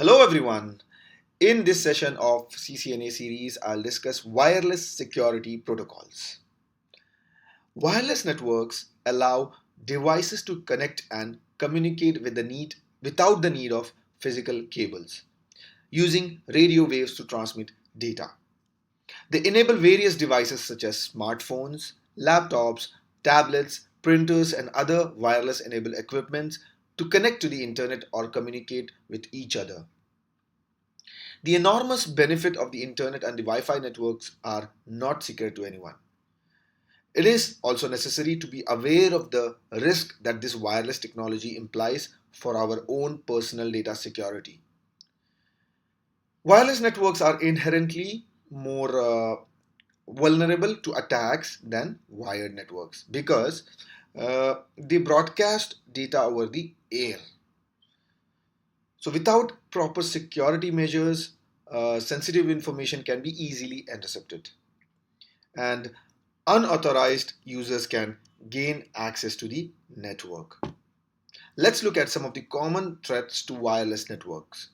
Hello everyone. In this session of CCNA series, I'll discuss wireless security protocols. Wireless networks allow devices to connect and communicate without the need of physical cables, using radio waves to transmit data. They enable various devices such as smartphones, laptops, tablets, printers, and other wireless enabled equipments to connect to the internet or communicate with each other. The enormous benefit of the internet and the Wi-Fi networks are not secret to anyone. It is also necessary to be aware of the risk that this wireless technology implies for our own personal data security. Wireless networks are inherently more vulnerable to attacks than wired networks because they broadcast data over the air. So, without proper security measures, sensitive information can be easily intercepted, and unauthorized users can gain access to the network. Let's look at some of the common threats to wireless networks,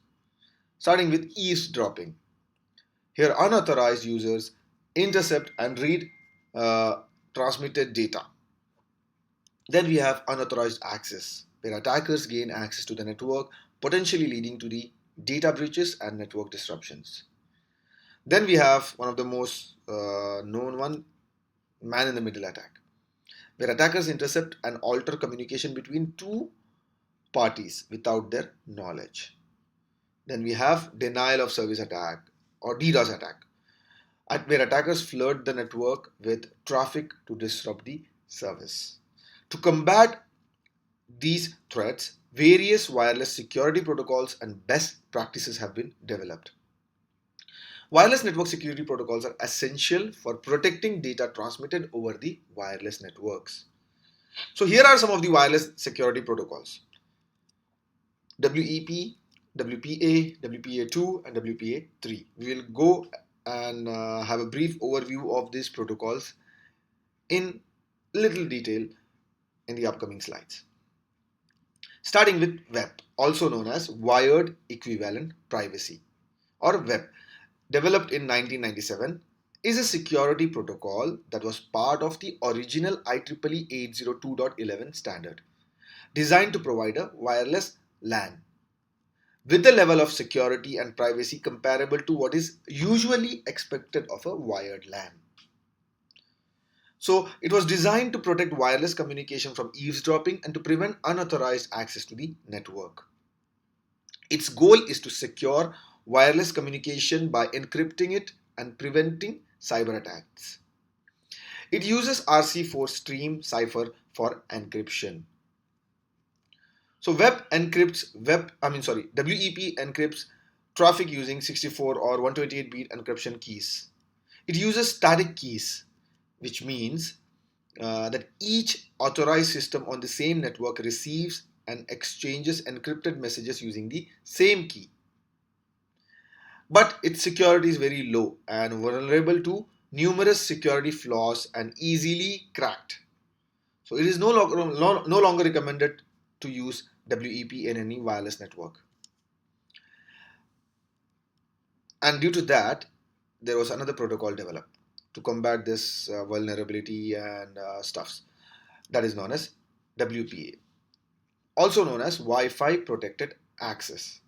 starting with eavesdropping. Here, unauthorized users intercept and read transmitted data. Then we have unauthorized access, where attackers gain access to the network, potentially leading to the data breaches and network disruptions. Then we have one of the most known one, man-in-the-middle attack, where attackers intercept and alter communication between two parties without their knowledge. Then we have denial of service attack or DDoS attack, where attackers flood the network with traffic to disrupt the service. To combat these threats, various wireless security protocols and best practices have been developed. Wireless network security protocols are essential for protecting data transmitted over the wireless networks. So here are some of the wireless security protocols: WEP, WPA, WPA2 and WPA3. We will go and have a brief overview of these protocols in little detail in the upcoming slides. Starting with WEP, also known as Wired Equivalent Privacy, or WEP, developed in 1997, is a security protocol that was part of the original IEEE 802.11 standard, designed to provide a wireless LAN with a level of security and privacy comparable to what is usually expected of a wired LAN. So it was designed to protect wireless communication from eavesdropping and to prevent unauthorized access to the network. Its goal is to secure wireless communication by encrypting it and preventing cyber attacks. It uses RC4 stream cipher for encryption. So WEP encrypts traffic using 64 or 128-bit encryption keys. It uses static keys, which means that each authorized system on the same network receives and exchanges encrypted messages using the same key. But its security is very low and vulnerable to numerous security flaws and easily cracked. So it is no longer recommended to use WEP in any wireless network. And due to that, there was another protocol developed to combat this vulnerability and stuffs, that is known as WPA, also known as Wi-Fi Protected Access,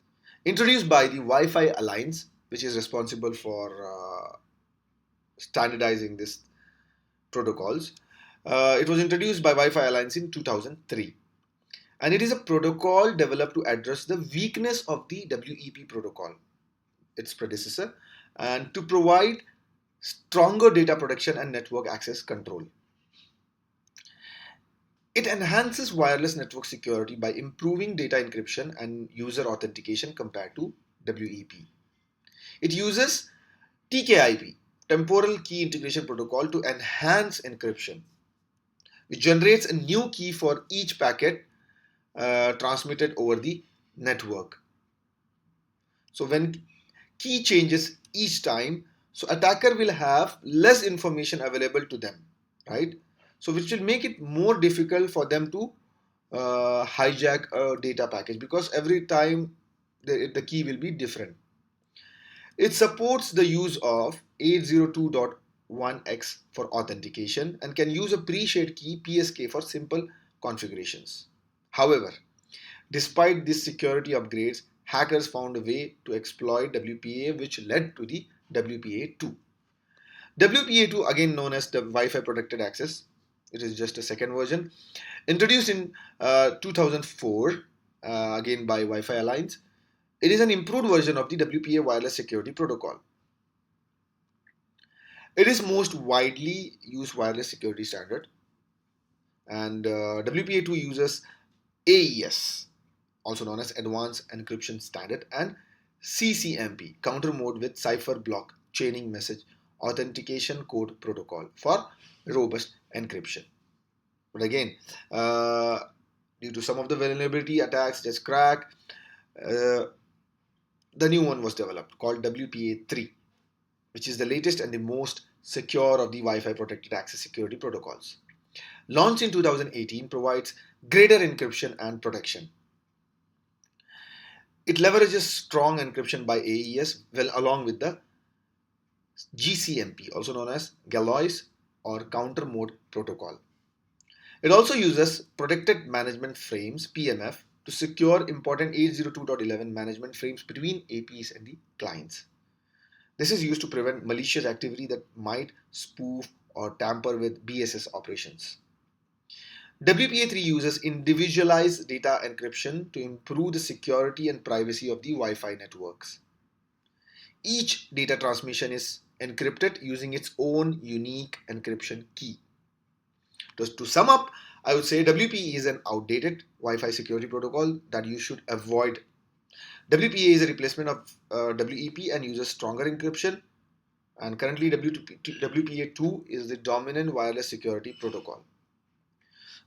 introduced by the Wi-Fi Alliance, which is responsible for standardizing these protocols. It was introduced by Wi-Fi Alliance in 2003, and it is a protocol developed to address the weakness of the WEP protocol, its predecessor, and to provide stronger data protection and network access control. It enhances wireless network security by improving data encryption and user authentication compared to WEP. It uses TKIP, Temporal Key Integration Protocol, to enhance encryption, which generates a new key for each packet transmitted over the network. So when key changes each time, so attacker will have less information available to them, right? So which will make it more difficult for them to hijack a data package, because every time the key will be different. It supports the use of 802.1x for authentication and can use a pre-shared key PSK for simple configurations. However, despite these security upgrades, hackers found a way to exploit WPA, which led to the WPA2. WPA2, again known as the Wi-Fi Protected Access, it is just a second version, introduced in 2004, again by Wi-Fi Alliance. It is an improved version of the WPA wireless security protocol. It is most widely used wireless security standard, and WPA2 uses AES, also known as Advanced Encryption Standard, and CCMP, counter mode with cipher block chaining message authentication code protocol for robust encryption. But again, due to some of the vulnerability attacks, just crack, the new one was developed called WPA3, which is the latest and the most secure of the Wi-Fi protected access security protocols. Launched in 2018, provides greater encryption and protection. It leverages strong encryption by AES well along with the GCMP, also known as Galois or Counter Mode Protocol. It also uses Protected Management Frames (PMF) to secure important 802.11 management frames between APs and the clients. This is used to prevent malicious activity that might spoof or tamper with BSS operations. WPA3 uses individualized data encryption to improve the security and privacy of the Wi-Fi networks. Each data transmission is encrypted using its own unique encryption key. To sum up, I would say WPA is an outdated Wi-Fi security protocol that you should avoid. WPA is a replacement of WEP and uses stronger encryption, and currently WPA2 is the dominant wireless security protocol.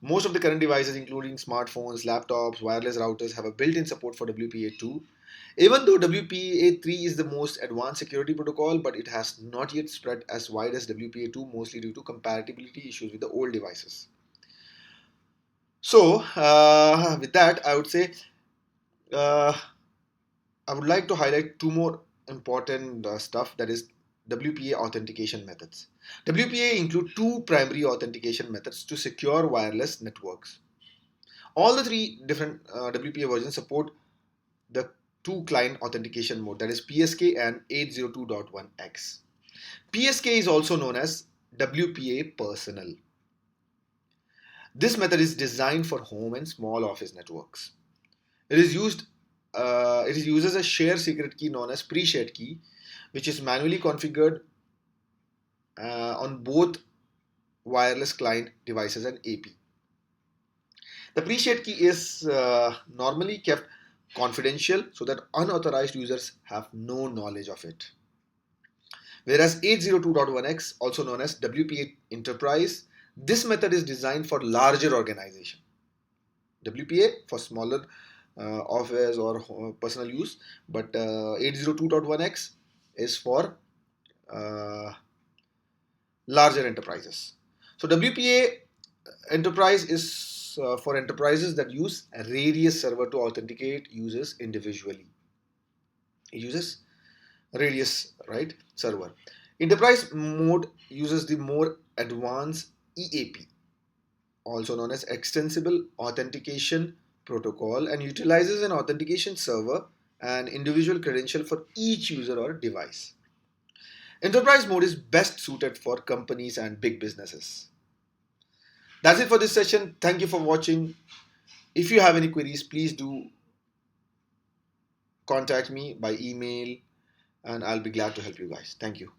Most of the current devices, including smartphones, laptops, wireless routers, have a built-in support for WPA2. Even though WPA3 is the most advanced security protocol, but it has not yet spread as wide as WPA2, mostly due to compatibility issues with the old devices. So, with that, I would say I would like to highlight two more important stuff, that is WPA authentication methods. WPA include two primary authentication methods to secure wireless networks. All the three different WPA versions support the two client authentication mode, that is PSK and 802.1x. PSK is also known as WPA-Personal. This method is designed for home and small office networks. It uses a shared secret key known as pre-shared key, which is manually configured on both wireless client devices and AP. The pre-shared key is normally kept confidential so that unauthorized users have no knowledge of it. Whereas 802.1x, also known as WPA-Enterprise, this method is designed for larger organization. WPA for smaller office or personal use, but 802.1x is for larger enterprises. So WPA Enterprise is for enterprises that use a radius server to authenticate users individually. It uses radius, right, server. Enterprise mode uses the more advanced EAP, also known as Extensible Authentication Protocol, and utilizes an authentication server and individual credential for each user or device. Enterprise mode is best suited for companies and big businesses. That's it for this session. Thank you for watching. If you have any queries, please do contact me by email and I'll be glad to help you guys. Thank you.